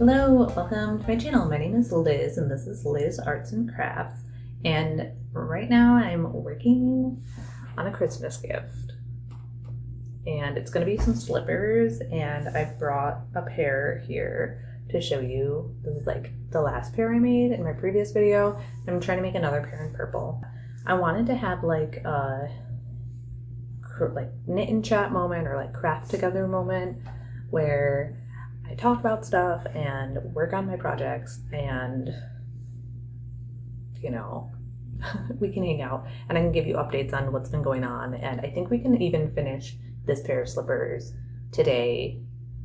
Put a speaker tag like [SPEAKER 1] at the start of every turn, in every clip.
[SPEAKER 1] Hello, welcome to my channel. My name is Liz and this is Liz Arts and Crafts, and right now I'm working on a Christmas gift, and it's going to be some slippers, and I brought a pair here to show you. This is like the last pair I made in my previous video. I'm trying to make another pair in purple. I wanted to have like a knit and chat moment or like craft together moment where I talk about stuff and work on my projects, and you know, we can hang out and I can give you updates on what's been going on, and I think we can even finish this pair of slippers today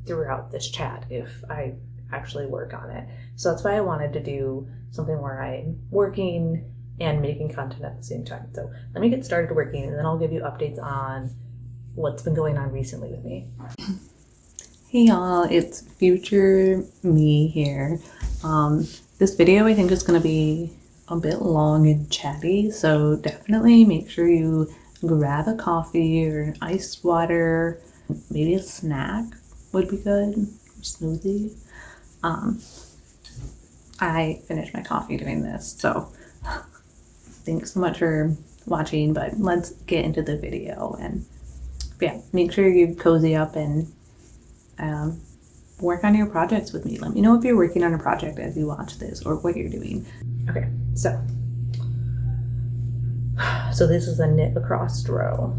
[SPEAKER 1] throughout this chat if I actually work on it. So that's why I wanted to do something where I'm working and making content at the same time. So let me get started working and then I'll give you updates on what's been going on recently with me.
[SPEAKER 2] Hey y'all, it's future me here. This video I think is going to be a bit long and chatty, so definitely make sure you grab a coffee or an iced water, maybe a snack would be good, or smoothie. I finished my coffee doing this, so thanks so much for watching, but let's get into the video. And yeah, make sure you cozy up and work on your projects with me. Let me know if you're working on a project as you watch this or what you're doing.
[SPEAKER 1] Okay, so this is a knit across row.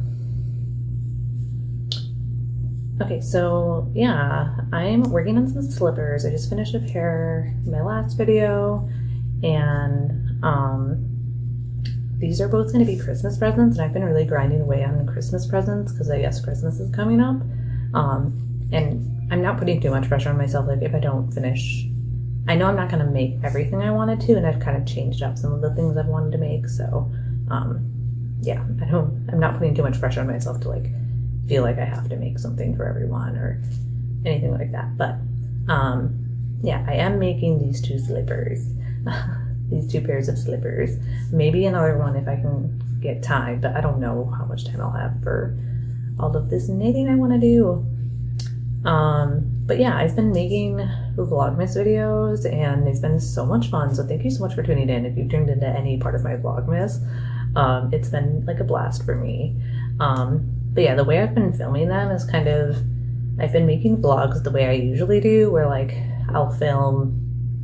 [SPEAKER 1] Okay, so yeah, I'm working on some slippers. I just finished a pair in my last video, and these are both going to be Christmas presents, and I've been really grinding away on Christmas presents because I guess Christmas is coming up. And I'm not putting too much pressure on myself. Like if I don't finish, I know I'm not going to make everything I wanted to, and I've kind of changed up some of the things I've wanted to make. So yeah, I'm not putting too much pressure on myself to like feel like I have to make something for everyone or anything like that. But yeah, I am making these two slippers, these two pairs of slippers, maybe another one if I can get time, but I don't know how much time I'll have for all of this knitting I want to do. But yeah, I've been making Vlogmas videos and it's been so much fun. So thank you so much for tuning in. If you've tuned into any part of my Vlogmas, it's been like a blast for me. But yeah, the way I've been filming them is I've been making vlogs the way I usually do, where like I'll film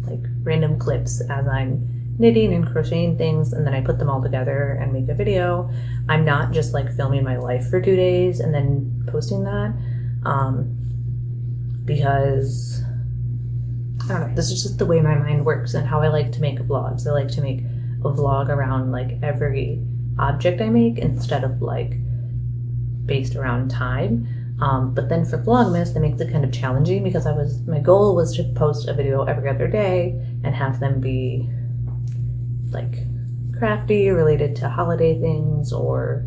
[SPEAKER 1] like random clips as I'm knitting and crocheting things, and then I put them all together and make a video. I'm not just like filming my life for 2 days and then posting that. Because I don't know, this is just the way my mind works and how I like to make vlogs. I like to make a vlog around like every object I make instead of like based around time. But then for Vlogmas, that makes it kind of challenging because my goal was to post a video every other day and have them be like crafty, related to holiday things or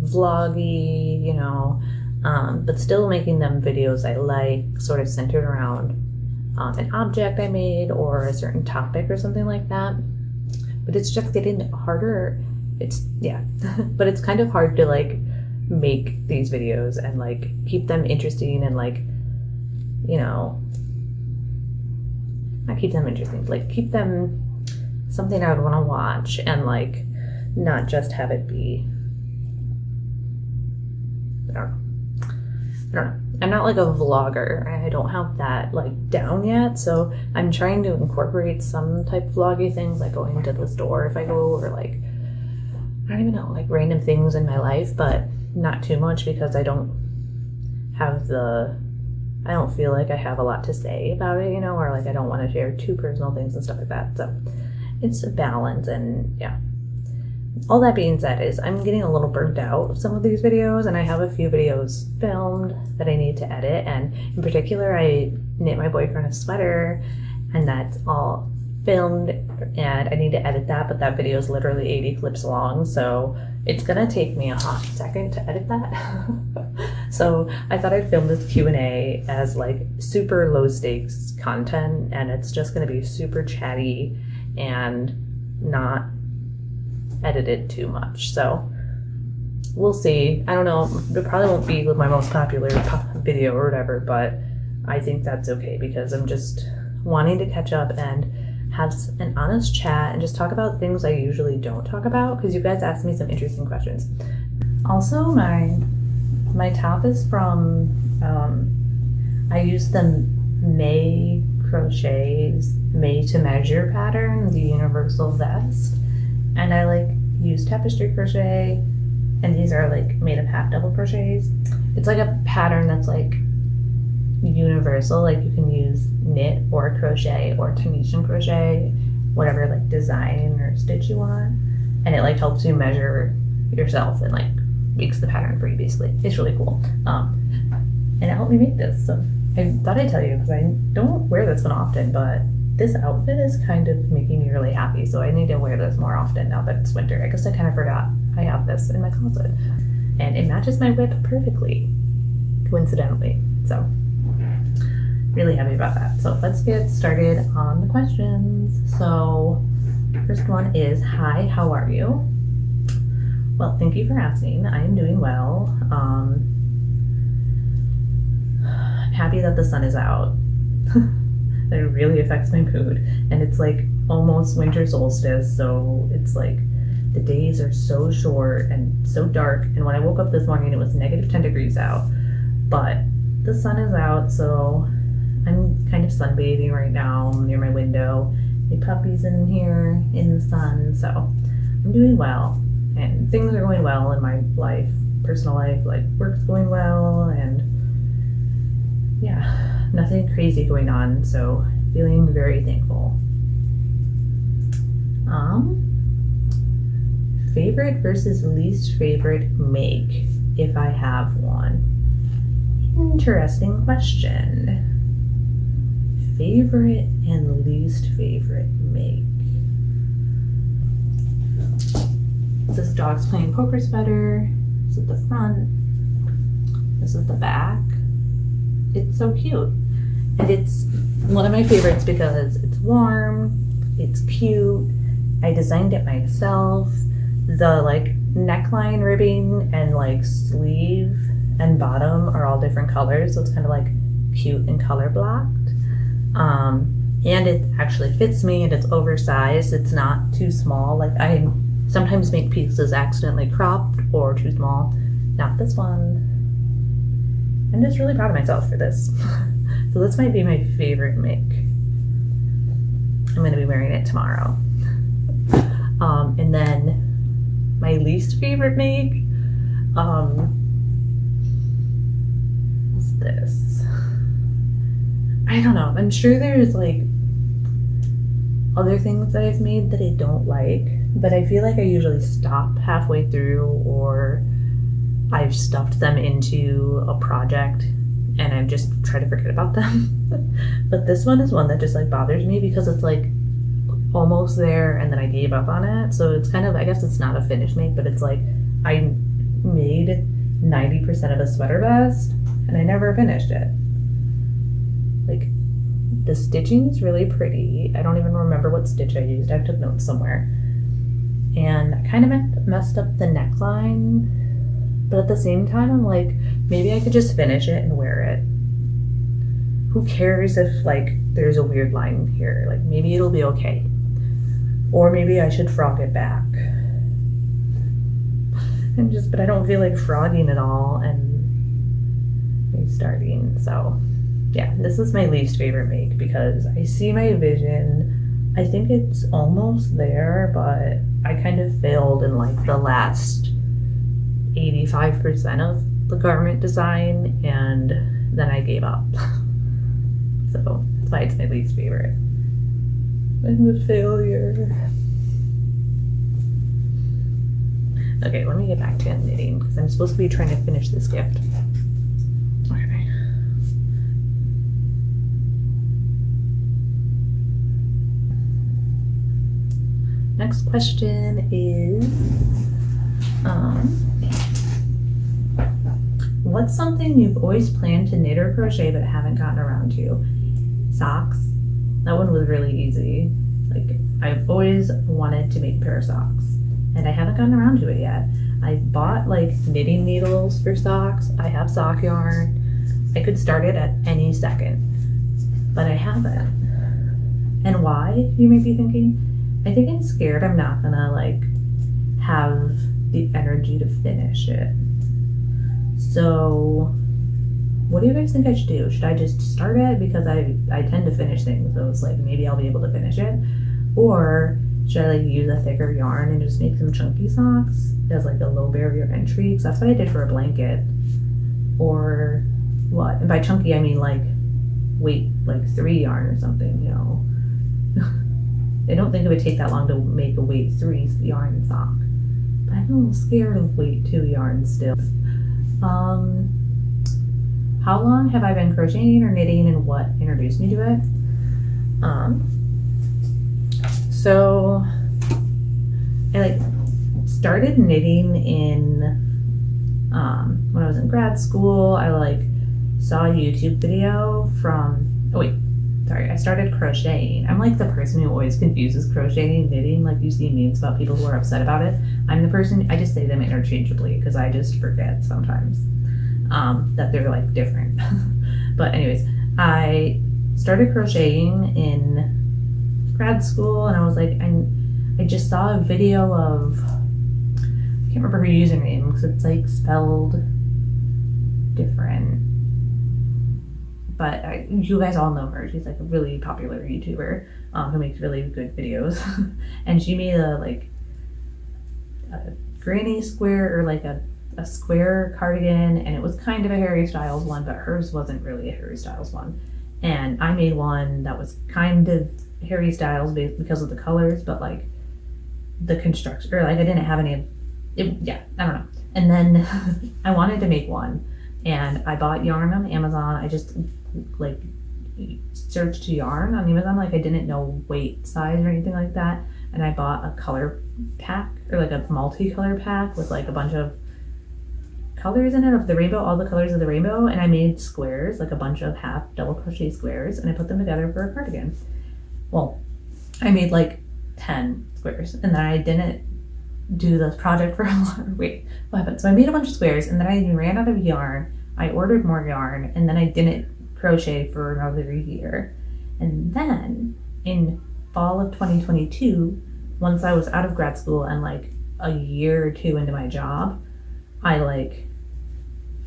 [SPEAKER 1] vloggy, you know. But still making them videos I like, sort of centered around an object I made or a certain topic or something like that. But it's just getting harder. But it's kind of hard to like make these videos and like keep them interesting and like, you know, not keep them interesting, like keep them something I would want to watch and like not just have it be, I don't know. I'm not like a vlogger. I don't have that like down yet, so I'm trying to incorporate some type of vloggy things, like going to the store if I go, or like I don't even know, like random things in my life, but not too much because I don't feel like I have a lot to say about it, you know, or like I don't want to share too personal things and stuff like that. So it's a balance. And yeah, all that being said is I'm getting a little burnt out of some of these videos, and I have a few videos filmed that I need to edit. And in particular, I knit my boyfriend a sweater, and that's all filmed, and I need to edit that, but that video is literally 80 clips long, so it's gonna take me a hot second to edit that. So I thought I'd film this Q&A as like super low stakes content, and it's just gonna be super chatty and not edited too much. So we'll see. I don't know, it probably won't be my most popular video or whatever, but I think that's okay because wanting to catch up and have an honest chat and just talk about things I usually don't talk about, because you guys asked me some interesting questions. Also, my top is from, I used the May Crochet's Made to Measure pattern, the universal vest, and I like use tapestry crochet, and these are like made of half double crochets. It's like a pattern that's like universal, like you can use knit or crochet or Tunisian crochet, whatever like design or stitch you want, and it like helps you measure yourself and like makes the pattern for you basically. It's really cool, and it helped me make this, so I thought I'd tell you because I don't wear this one often, but this outfit is kind of making me really happy, so I need to wear this more often now that it's winter. I guess I kind of forgot I have this in my closet, and it matches my whip perfectly, coincidentally, so really happy about that. So let's get started on the questions. So first one is, hi, how are you? Well, thank you for asking. I am doing well. I'm happy that the sun is out. It really affects my mood, and it's like almost winter solstice, so it's like the days are so short and so dark, and when I woke up this morning it was -10 degrees out, but the sun is out, so I'm kind of sunbathing right now near my window. My puppy's in here in the sun, so I'm doing well, and things are going well in my life, personal life, like work's going well, and yeah, nothing crazy going on, so feeling very thankful. Favorite versus least favorite make, if I have one. Interesting question. Favorite and least favorite make. This dog's playing poker sweater. This is the front. This is the back. It's so cute, and it's one of my favorites because it's warm, it's cute, I designed it myself. The like neckline ribbing and like sleeve and bottom are all different colors, so it's kind of like cute and color blocked, and it actually fits me, and it's oversized. It's not too small. Like I sometimes make pieces accidentally cropped or too small. Not this one. I'm just really proud of myself for this. So this might be my favorite make. I'm going to be wearing it tomorrow. And then my least favorite make is this. I don't know. I'm sure there's like other things that I've made that I don't like, but I feel like I usually stop halfway through, or I've stuffed them into a project and I've just tried to forget about them. But this one is one that just like bothers me because it's like almost there and then I gave up on it. So it's kind of, I guess it's not a finished make, but it's like I made 90% of a sweater vest and I never finished it. Like the stitching is really pretty. I don't even remember what stitch I used. I took notes somewhere. And I kind of messed up the neckline. But at the same time, I'm like, maybe I could just finish it and wear it. Who cares if like there's a weird line here? Like maybe it'll be okay. Or maybe I should frog it back. But I don't feel like frogging at all and restarting. So yeah, this is my least favorite make because I see my vision. I think it's almost there, but I kind of failed in like the last 85% of the garment design, and then I gave up. So that's why it's my least favorite. I'm a failure. Okay, let me get back to knitting because I'm supposed to be trying to finish this gift. Okay. Next question is, what's something you've always planned to knit or crochet but haven't gotten around to? Socks. That one was really easy. Like, I've always wanted to make a pair of socks and I haven't gotten around to it yet. I bought like knitting needles for socks. I have sock yarn. I could start it at any second, but I haven't. And why, you may be thinking? I think I'm scared I'm not gonna like have the energy to finish it. So what do you guys think I should do? Should I just start it because I tend to finish things, so it's like maybe I'll be able to finish it? Or should I like use a thicker yarn and just make some chunky socks as like a low barrier entry? Because that's what I did for a blanket. Or what? And by chunky I mean like weight, like 3 yarn or something, you know. I don't think it would take that long to make a weight 3 yarn sock. But I'm a little scared of weight 2 yarn still. How long have I been crocheting or knitting and what introduced me to it? So I like started knitting in when I was in grad school. I like saw a YouTube video from, I started crocheting. I'm like the person who always confuses crocheting and knitting. Like you see memes about people who are upset about it. I'm the person, I just say them interchangeably because I just forget sometimes that they're like different. But anyways, I started crocheting in grad school and I was like, I just saw a video of, I can't remember her username because it's like spelled different. But you guys all know her. She's like a really popular YouTuber who makes really good videos. And she made a granny square or like a square cardigan, and it was kind of a Harry Styles one, but hers wasn't really a Harry Styles one. And I made one that was kind of Harry Styles because of the colors, but like the construction, or like I didn't have any, I don't know. And then I wanted to make one, and I bought yarn on Amazon. I just like searched yarn on Amazon, like I didn't know weight, size, or anything like that. And I bought a color pack, or like a multi-color pack with like a bunch of colors in it of the rainbow, all the colors of the rainbow, and I made squares, like a bunch of half double crochet squares, and I put them together for a cardigan. Well, I made like 10 squares, and then I didn't do the project for a long. Wait, what happened? So I made a bunch of squares, and then I ran out of yarn. I ordered more yarn, and then I didn't crochet for another year. And then in fall of 2022, once I was out of grad school and like a year or 2 into my job, I like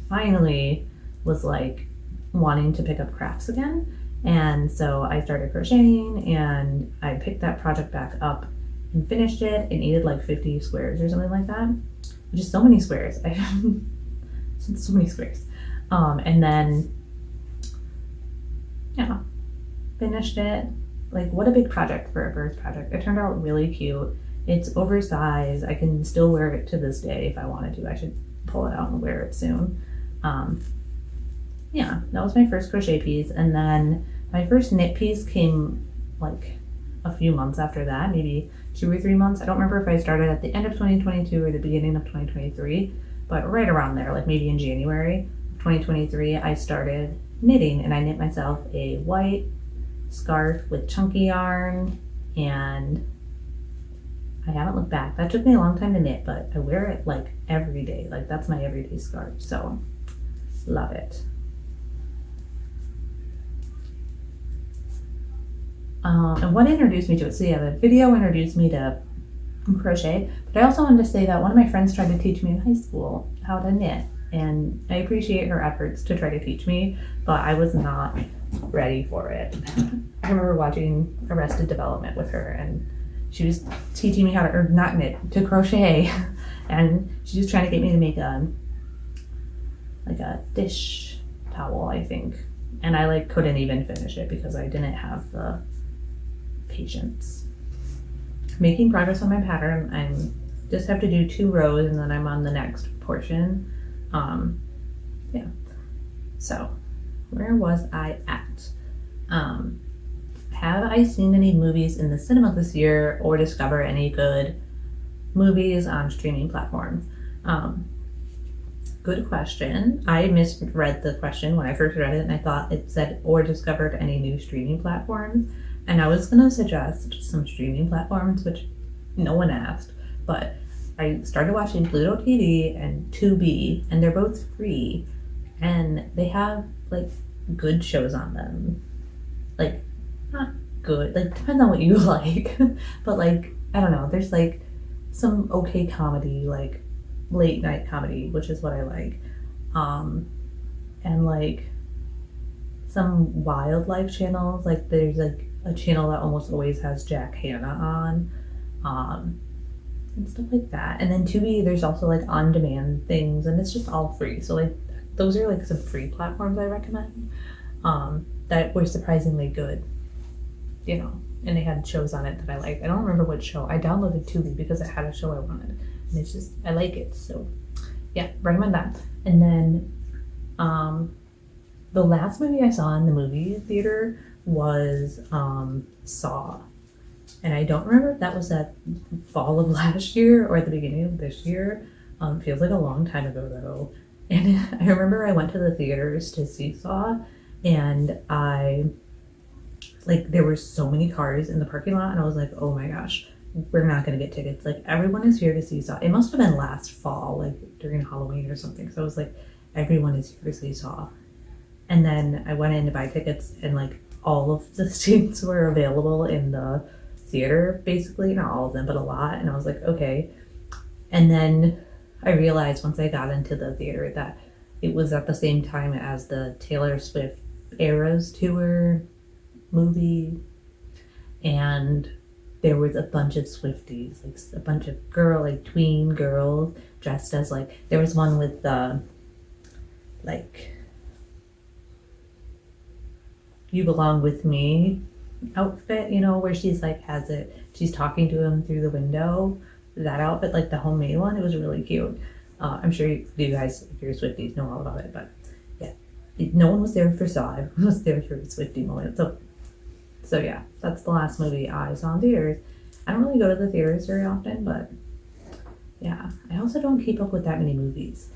[SPEAKER 1] finally was like wanting to pick up crafts again. And so I started crocheting, and I picked that project back up and finished it. It needed like 50 squares or something like that, which is so many squares. I so many squares. And then finished it. Like, what a big project for a first project. It turned out really cute. It's oversized. I can still wear it to this day if I wanted to. I should pull it out and wear it soon. That was my first crochet piece. And then my first knit piece came like a few months after that, maybe 2 or 3 months. I don't remember if I started at the end of 2022 or the beginning of 2023, but right around there, like maybe in January of 2023, I started knitting, and I knit myself a white scarf with chunky yarn, and I haven't looked back. That took me a long time to knit, but I wear it like every day. Like that's my everyday scarf, so love it. And what introduced me to it? So yeah, the video introduced me to crochet, but I also wanted to say that one of my friends tried to teach me in high school how to knit, and I appreciate her efforts to try to teach me, but I was not ready for it. I remember watching Arrested Development with her, and she was teaching me how to, or not knit, to crochet, and she was trying to get me to make a dish towel, I think, and I like couldn't even finish it because I didn't have the patience. Making progress on my pattern. I just have to do 2 rows and then I'm on the next portion. So where was I at? Have I seen any movies in the cinema this year or discover any good movies on streaming platforms? Good question. I misread the question when I first read it, and I thought it said or discovered any new streaming platforms. And I was gonna suggest some streaming platforms, which no one asked, but I started watching Pluto TV and Tubi, and they're both free, and they have like good shows on them. Like good. Like, depends on what you like. But like, I don't know, there's like some okay comedy, like late night comedy, which is what I like. And like some wildlife channels, like there's like a channel that almost always has Jack Hanna on, and stuff like that. And then Tubi, there's also like on-demand things, and it's just all free. So like those are like some free platforms I recommend, that were surprisingly good, you know, and they had shows on it that I liked. I don't remember what show. I downloaded Tubi because it had a show I wanted, and it's just, I like it. So yeah, recommend that. And then the last movie I saw in the movie theater was Saw. And I don't remember if that was at fall of last year or at the beginning of this year. Feels like a long time ago though. And I remember I went to the theaters to see Saw, and there were so many cars in the parking lot, and I was like, oh my gosh, we're not gonna get tickets. Like, everyone is here to see Saw. It must have been last fall, like during Halloween or something. So I was like, everyone is here to see Saw. And then I went in to buy tickets, and like all of the seats were available in the theater, basically. Not all of them, but a lot. And I was like, okay. And then I realized once I got into the theater that it was at the same time as the Taylor Swift Eras Tour movie, and there was a bunch of Swifties, like a bunch of tween girls dressed as like, there was one with like You Belong With Me outfit, you know, where she's like she's talking to him through the window. That outfit, like the homemade one, it was really cute. I'm sure you guys, if you're Swifties, know all about it, but yeah, no one was there for Saw. Everyone was there for a Swiftie moment. So yeah, that's the last movie I saw in theaters. I don't really go to the theaters very often, but yeah, I also don't keep up with that many movies.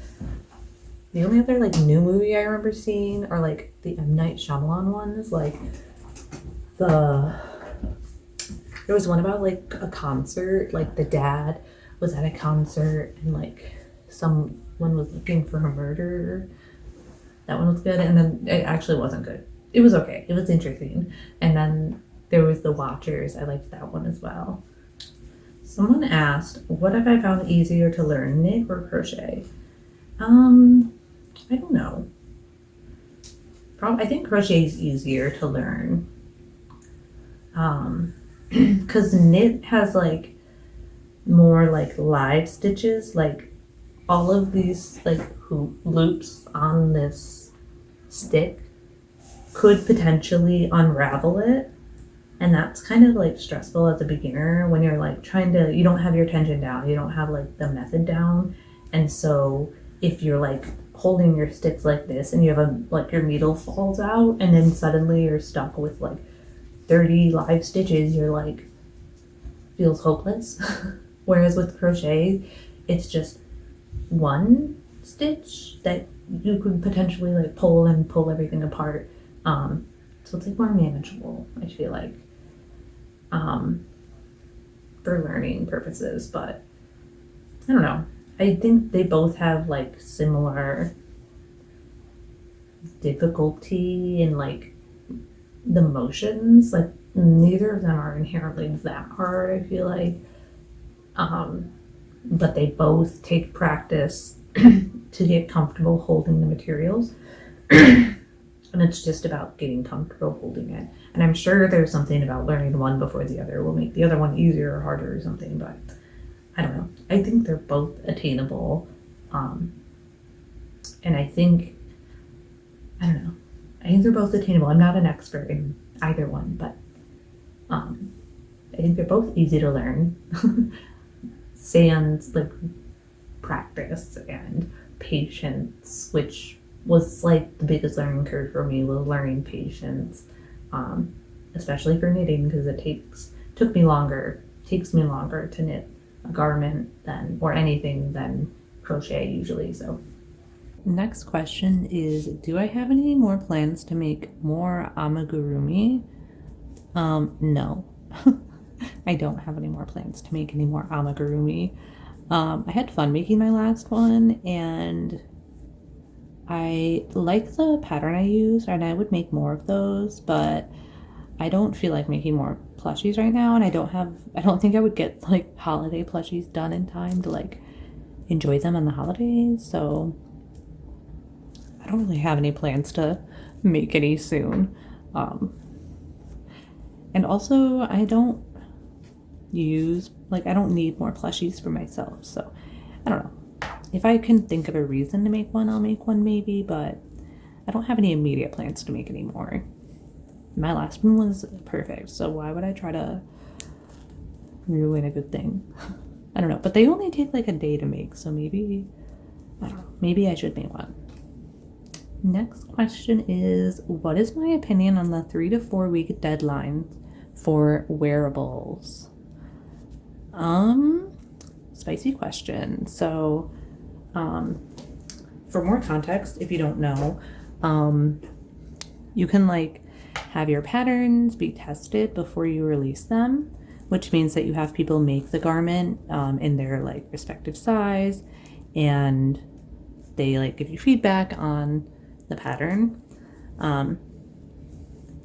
[SPEAKER 1] The only other like new movie I remember seeing are like the M. Night Shyamalan ones, like there was one about like a concert, like the dad was at a concert and like someone was looking for a murderer. That one was good, and then it actually wasn't good. It was okay. It was interesting. And then there was The Watchers. I liked that one as well. Someone asked, what have I found easier to learn, knit or crochet? I don't know. I think crochet is easier to learn. Because knit has like more like live stitches, like all of these like hoop loops on this stick could potentially unravel it, and that's kind of like stressful as a beginner when you're like you don't have your tension down, you don't have like the method down. And so if you're like holding your sticks like this and you have your needle falls out, and then suddenly you're stuck with like 30 live stitches, you're like, feels hopeless. Whereas with crochet, it's just one stitch that you could potentially like pull everything apart. So it's like more manageable, I feel like, for learning purposes. But I don't know. I think they both have like similar difficulty in like the motions. Like neither of them are inherently that hard, I feel like. But they both take practice to get comfortable holding the materials. And it's just about getting comfortable holding it. And I'm sure there's something about learning one before the other will make the other one easier or harder or something, but I don't know. I think they're both attainable. And I think they're both attainable. I'm not an expert in either one, but I think they're both easy to learn. Sans like practice and patience, which was like the biggest learning curve for me, was learning patience, especially for knitting, because takes me longer to knit a garment or anything than crochet usually. So next question is, do I have any more plans to make more amigurumi? No. I don't have any more plans to make any more amigurumi. I had fun making my last one, and I like the pattern I used, and I would make more of those, but
[SPEAKER 2] I don't feel like making more plushies right now, and I don't think I would get like holiday plushies done in time to like enjoy them on the holidays, so I don't really have any plans to make any soon. And also I don't need more plushies for myself, so I don't know. If I can think of a reason to make one, I'll make one maybe, but I don't have any immediate plans to make any more. My last one was perfect, so why would I try to ruin a good thing? I don't know, but they only take like a day to make, so maybe, I don't know, maybe I should make one. Next question is, what is my opinion on the 3 to 4 week deadline for wearables? Spicy question. So, for more context, if you don't know, you can like have your patterns be tested before you release them, which means that you have people make the garment in their like respective size, and they like give you feedback on the pattern.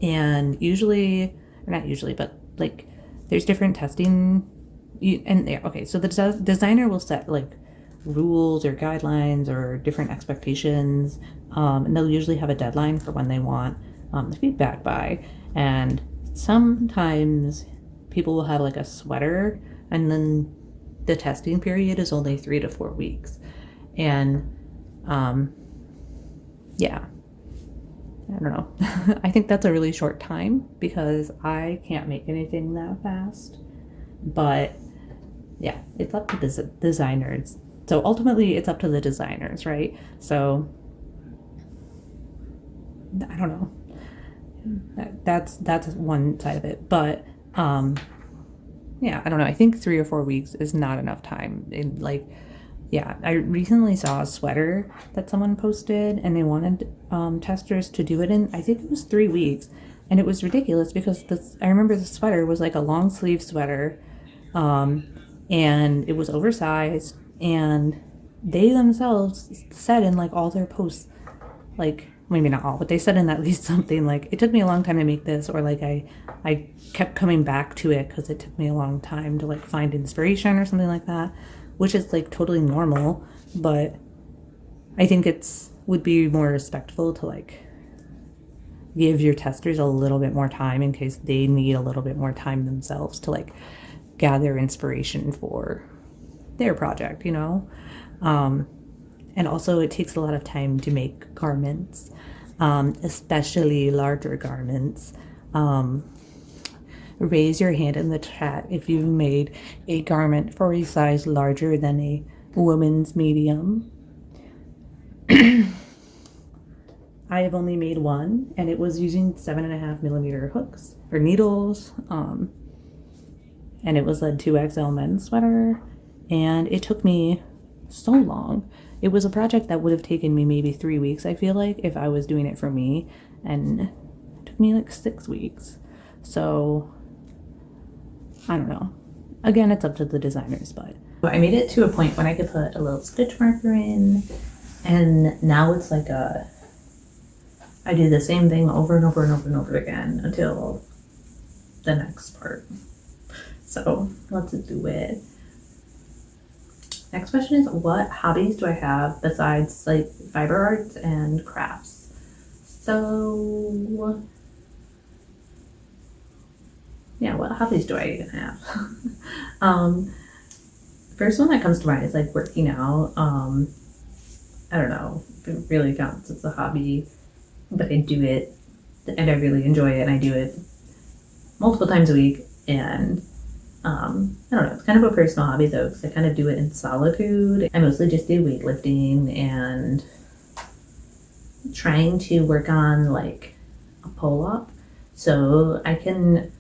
[SPEAKER 2] And usually, or not usually, but like there's different testing. So the designer will set like rules or guidelines or different expectations, and they'll usually have a deadline for when they want the feedback by. And sometimes people will have like a sweater, and then the testing period is only 3 to 4 weeks. And yeah, I don't know. I think that's a really short time because I can't make anything that fast. But yeah, it's up to the designers. So ultimately it's up to the designers, right? So I don't know. That's one side of it. But yeah, I don't know. I think 3 or 4 weeks is not enough time. I recently saw a sweater that someone posted, and they wanted testers to do it in, I think it was 3 weeks. And it was ridiculous because I remember the sweater was like a long sleeve sweater, and it was oversized, and they themselves said in like all their posts, like maybe not all, but they said in at least something like, it took me a long time to make this, or like I kept coming back to it because it took me a long time to like find inspiration or something like that, which is like totally normal. But I think would be more respectful to like give your testers a little bit more time in case they need a little bit more time themselves to like gather inspiration for their project, you know? And also it takes a lot of time to make garments, especially larger garments. Raise your hand in the chat if you've made a garment for a size larger than a woman's medium. I have only made one, and it was using 7.5mm hooks or needles. And it was a 2XL men's sweater, and it took me so long. It was a project that would have taken me maybe 3 weeks, I feel like, if I was doing it for me, and it took me like 6 weeks. So I don't know. Again, it's up to the designers, but I made it to a point when I could put a little stitch marker in, and now it's like I do the same thing over and over and over and over again until the next part. So let's do it. Next question is, what hobbies do I have besides like fiber arts and crafts? So yeah, what hobbies do I even have? First one that comes to mind is like working out. I don't know if it really counts as a hobby, but I do it and I really enjoy it, and I do it multiple times a week. And I don't know, it's kind of a personal hobby though, because I kind of do it in solitude. I mostly just do weightlifting and trying to work on like a pull-up. So I can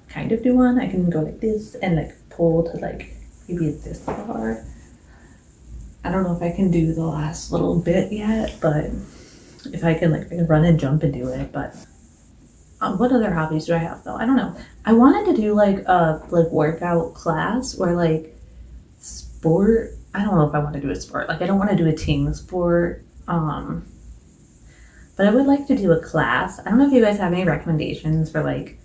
[SPEAKER 2] kind of do one. I can go like this and like pull to like maybe this far. I don't know if I can do the last little bit yet, but if I can, like I can run and jump and do it. But what other hobbies do I have though? I don't know. I wanted to do like a workout class or like sport. I don't know if I want to do a sport. Like I don't want to do a team sport. But I would like to do a class. I don't know if you guys have any recommendations for like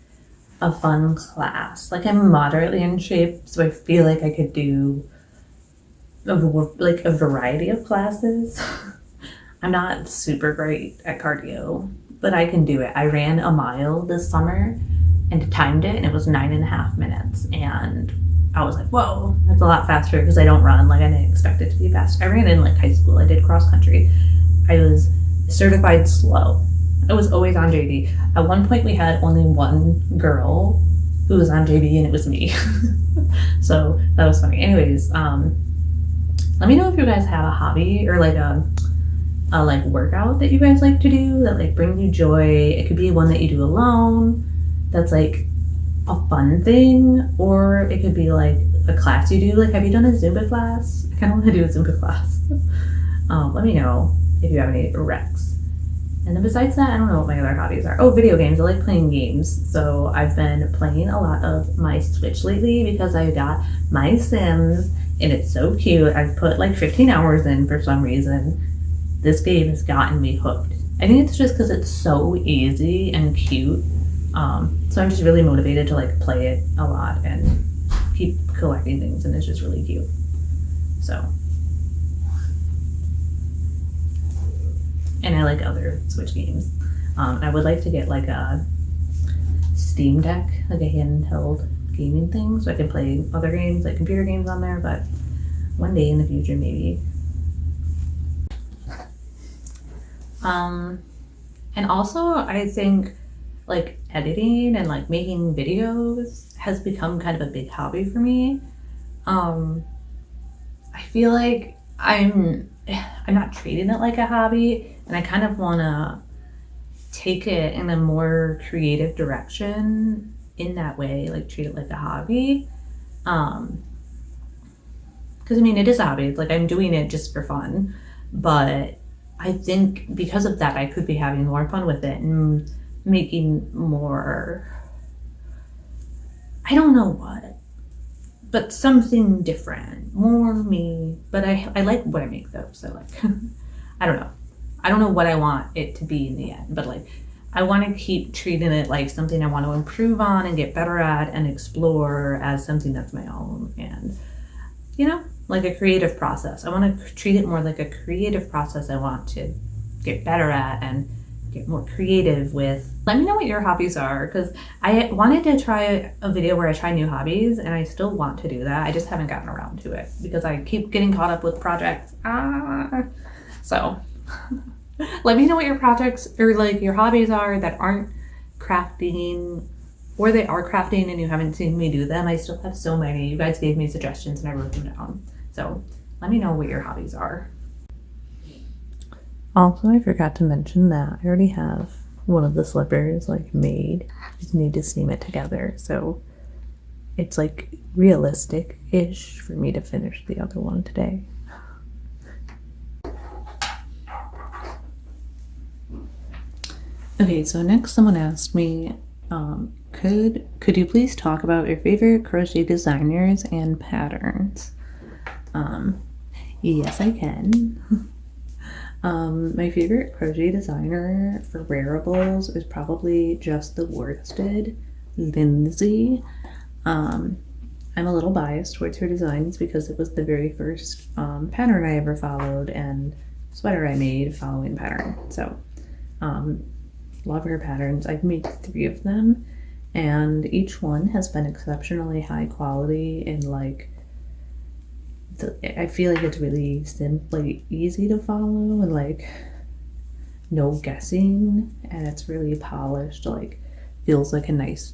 [SPEAKER 2] a fun class. Like I'm moderately in shape, so I feel like I could do like a variety of classes. I'm not super great at cardio, but I can do it. I ran a mile this summer and timed it, and it was 9.5 minutes. And I was like, whoa, that's a lot faster because I don't run. Like I didn't expect it to be fast. I ran in like high school. I did cross country. I was certified slow. I was always on JB. At one point we had only one girl who was on JB, and it was me. So that was funny. Anyways, let me know if you guys have a hobby or like a like workout that you guys like to do that like brings you joy. It could be one that you do alone that's like a fun thing, or it could be like a class you do. Like, have you done a Zumba class? I kind of want to do a Zumba class. Let me know if you have any recs. And then besides that, I don't know what my other hobbies are. Oh, video games. I like playing games. So I've been playing a lot of my Switch lately because I got my Sims and it's so cute. I've put like 15 hours in for some reason. This game has gotten me hooked. I think it's just because it's so easy and cute. So I'm just really motivated to like play it a lot and keep collecting things, and it's just really cute. So. And I like other Switch games. I would like to get like a Steam Deck, like a handheld gaming thing, so I can play other games, like computer games on there, but one day in the future, maybe. And also I think like editing and like making videos has become kind of a big hobby for me. I feel like I'm not treating it like a hobby, and I kind of want to take it in a more creative direction in that way, like treat it like a hobby. Because I mean, it is a hobby. It's like I'm doing it just for fun, but I think because of that, I could be having more fun with it and making more, I don't know what, but something different, more me. But I like what I make though, so like, I don't know what I want it to be in the end, but like, I want to keep treating it like something I want to improve on and get better at and explore as something that's my own, and you know, like a creative process. I want to treat it more like a creative process I want to get better at and get more creative with. Let me know what your hobbies are, because I wanted to try a video where I try new hobbies, and I still want to do that. I just haven't gotten around to it because I keep getting caught up with projects. So let me know what your projects or like your hobbies are that aren't crafting, or they are crafting and you haven't seen me do them. I still have so many. You guys gave me suggestions and I wrote them down. So let me know what your hobbies are. Also, I forgot to mention that I already have one of the slippers like made. I just need to seam it together. So it's like realistic-ish for me to finish the other one today. Okay, so next someone asked me, could you please talk about your favorite crochet designers and patterns? Yes, I can. My favorite crochet designer for wearables is probably just the worsted, Lindsay. I'm a little biased towards her designs because it was the very first pattern I ever followed and sweater I made following pattern. So, love her patterns. I've made 3 of them, and each one has been exceptionally high quality and like I feel like it's really simply easy to follow and like no guessing, and it's really polished, like feels like a nice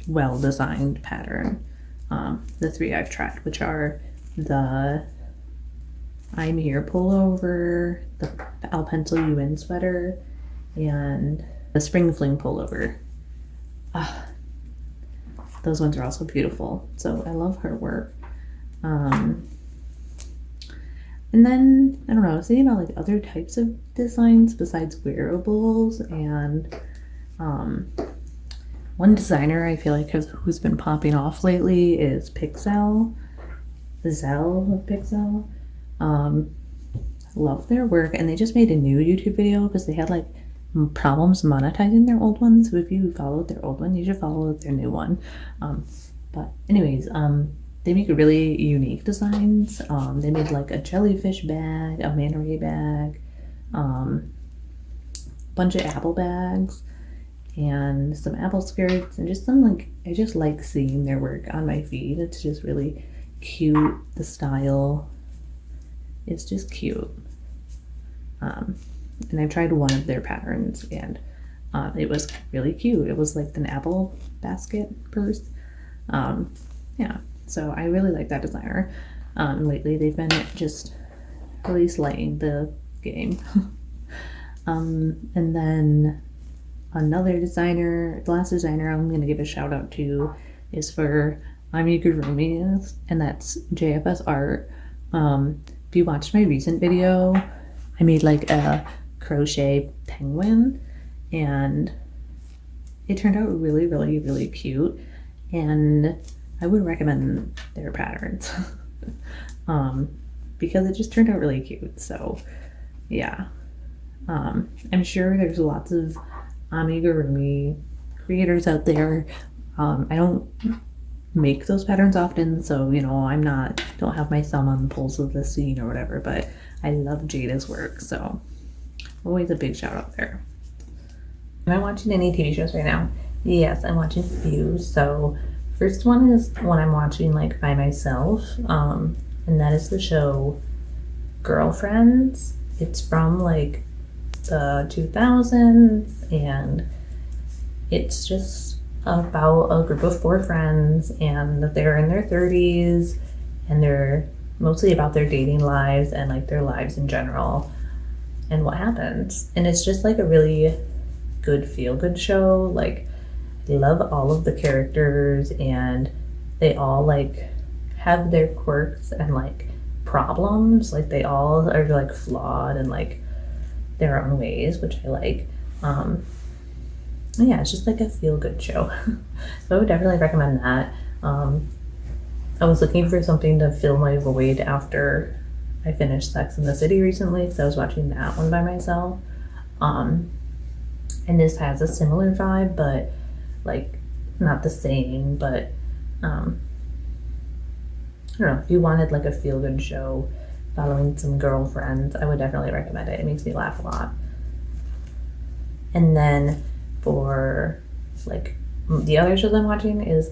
[SPEAKER 2] well-designed pattern. The 3 I've tried, which are the I'm Here pullover, the I'll Pencil You In sweater, and the Spring Fling pullover. Those ones are also beautiful, so I love her work. And then, I don't know, I was thinking about like other types of designs besides wearables, and one designer I feel like who's been popping off lately is Pixel, Zell of Pixel. I love their work, and they just made a new YouTube video because they had like problems monetizing their old ones. So if you followed their old one, you should follow their new one. But anyways, they make really unique designs. They made like a jellyfish bag, a manta ray bag, bunch of apple bags, and some apple skirts, and just some like, I just like seeing their work on my feed. It's just really cute. The style is just cute. And I've tried one of their patterns, and it was really cute. It was like an apple basket purse. Yeah, so I really like that designer. Lately they've been just really slaying the game. And then another designer, the last designer I'm going to give a shout out to is for Amigurumis, and that's JFS Art. If you watched my recent video, I made like a crochet penguin, and it turned out really, really, really cute, and I would recommend their patterns because it just turned out really cute. So yeah, I'm sure there's lots of amigurumi creators out there. I don't make those patterns often, so you know, don't have my thumb on the pulse of the scene or whatever, but I love Jada's work, so always a big shout out there.
[SPEAKER 1] Am I watching any TV shows right now? Yes, I'm watching a few. So first one is one I'm watching like by myself, and that is the show Girlfriends. It's from like the 2000s, and it's just about a group of 4 friends, and they're in their 30s, and they're mostly about their dating lives and like their lives in general and what happens. And it's just like a really good feel-good show. Like, I love all of the characters, and they all like have their quirks and like problems. Like, they all are like flawed and like their own ways, which I like. Yeah, it's just like a feel-good show. So I would definitely recommend that. I was looking for something to fill my void after I finished Sex and the City recently, so I was watching that one by myself. And this has a similar vibe, but like not the same, but I don't know, if you wanted like a feel-good show following some girlfriends, I would definitely recommend it. It makes me laugh a lot. And then for like the other shows I'm watching is,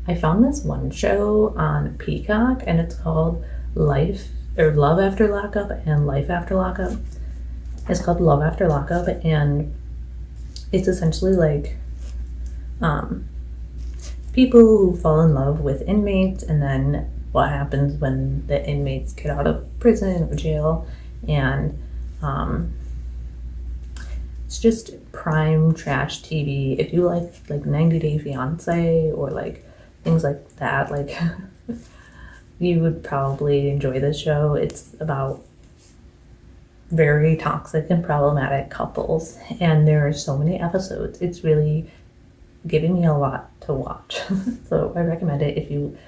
[SPEAKER 1] I found this one show on Peacock, and it's called Love After Lockup and Life After Lockup. It's called Love After Lockup, and it's essentially like people who fall in love with inmates, and then what happens when the inmates get out of prison or jail. And it's just prime trash TV. If you like 90 Day Fiance or like things like that, like you would probably enjoy this show. It's about very toxic and problematic couples, and there are so many episodes. It's really giving me a lot to watch. So I recommend it if you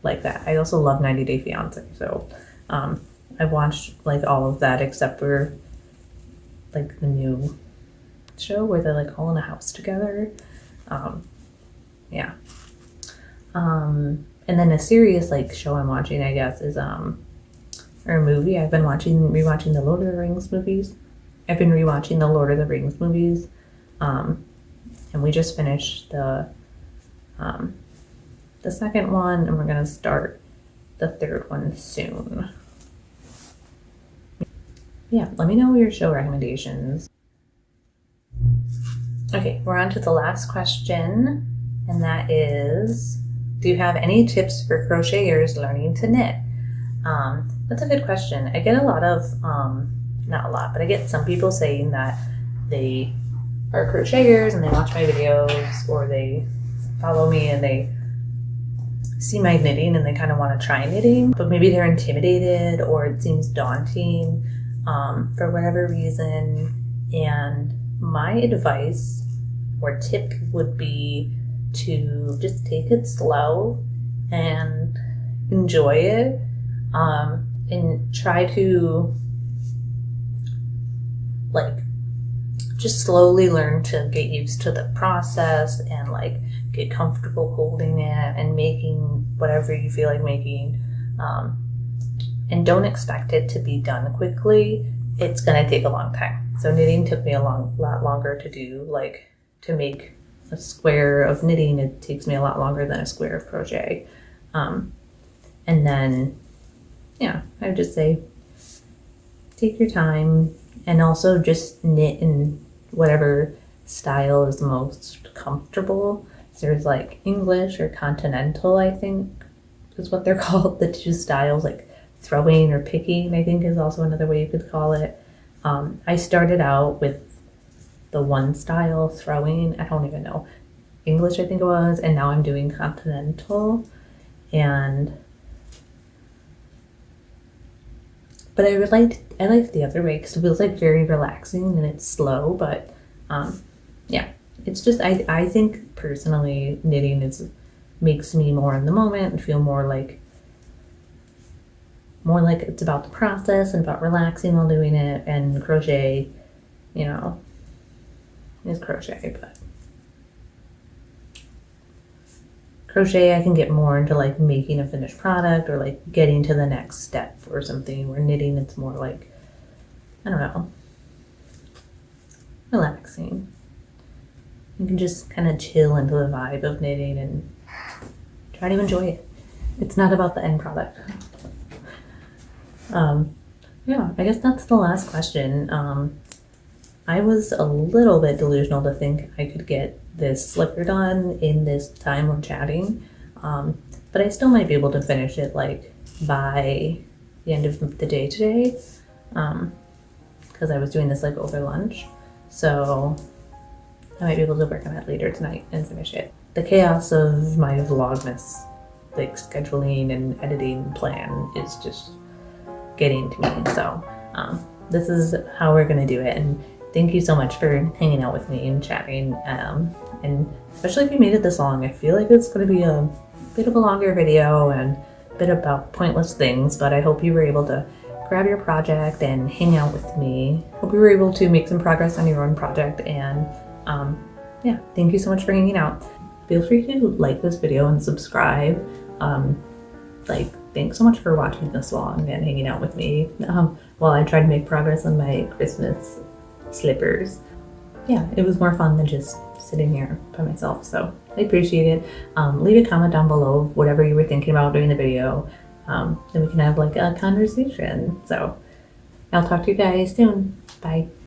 [SPEAKER 1] like that. I also love 90 Day Fiance, so I've watched like all of that except for like the new show where they're like all in a house together. Yeah. And then a serious like show I'm watching, I guess, is or a movie. I've been rewatching the Lord of the Rings movies. And we just finished the second one, and we're gonna start the third one soon. Yeah, let me know your show recommendations. Okay, we're on to the last question, and that is, do you have any tips for crocheters learning to knit? That's a good question. I get a lot of, not a lot, but I get some people saying that they are crocheters and they watch my videos, or they follow me and they see my knitting and they kind of want to try knitting, but maybe they're intimidated or it seems daunting for whatever reason. And my advice or tip would be to just take it slow and enjoy it, and try just slowly learn to get used to the process and like get comfortable holding it and making whatever you feel like making. And don't expect it to be done quickly. It's gonna take a long time. So knitting took me a lot longer to do. Like to make a square of knitting, it takes me a lot longer than a square of crochet. And then, yeah, I would just say take your time and also just knit in whatever style is most comfortable. So there's like English or continental, I think is what they're called, the two styles, like throwing or picking, I think is also another way you could call it. I started out with the one style, throwing, I don't even know, English I think it was, and now I'm doing continental. But I liked the other way because it feels like very relaxing and it's slow, but yeah, it's just I think personally knitting makes me more in the moment and feel more like it's about the process and about relaxing while doing it. And crochet, you know, is crochet, but crochet I can get more into like making a finished product or like getting to the next step or something, where knitting it's more like, I don't know, relaxing. You can just kind of chill into the vibe of knitting and try to enjoy it. It's not about the end product. Yeah, I guess that's the last question. I was a little bit delusional to think I could get this slipper done in this time of chatting, but I still might be able to finish it like by the end of the day today, because I was doing this like over lunch, so I might be able to work on it later tonight and finish it. The chaos of my Vlogmas like scheduling and editing plan is just getting to me, so this is how we're gonna do it. And thank you so much for hanging out with me and chatting, and especially if you made it this long. I feel like it's going to be a bit of a longer video and a bit about pointless things, but I hope you were able to grab your project and hang out with me. Hope you were able to make some progress on your own project, and yeah, thank you so much for hanging out. Feel free to like this video and subscribe. Thanks so much for watching this long and hanging out with me while I try to make progress on my Christmas slippers. Yeah, it was more fun than just sitting here by myself, so I appreciate it. Leave a comment down below of whatever you were thinking about doing the video, and we can have like a conversation. So I'll talk to you guys soon. Bye.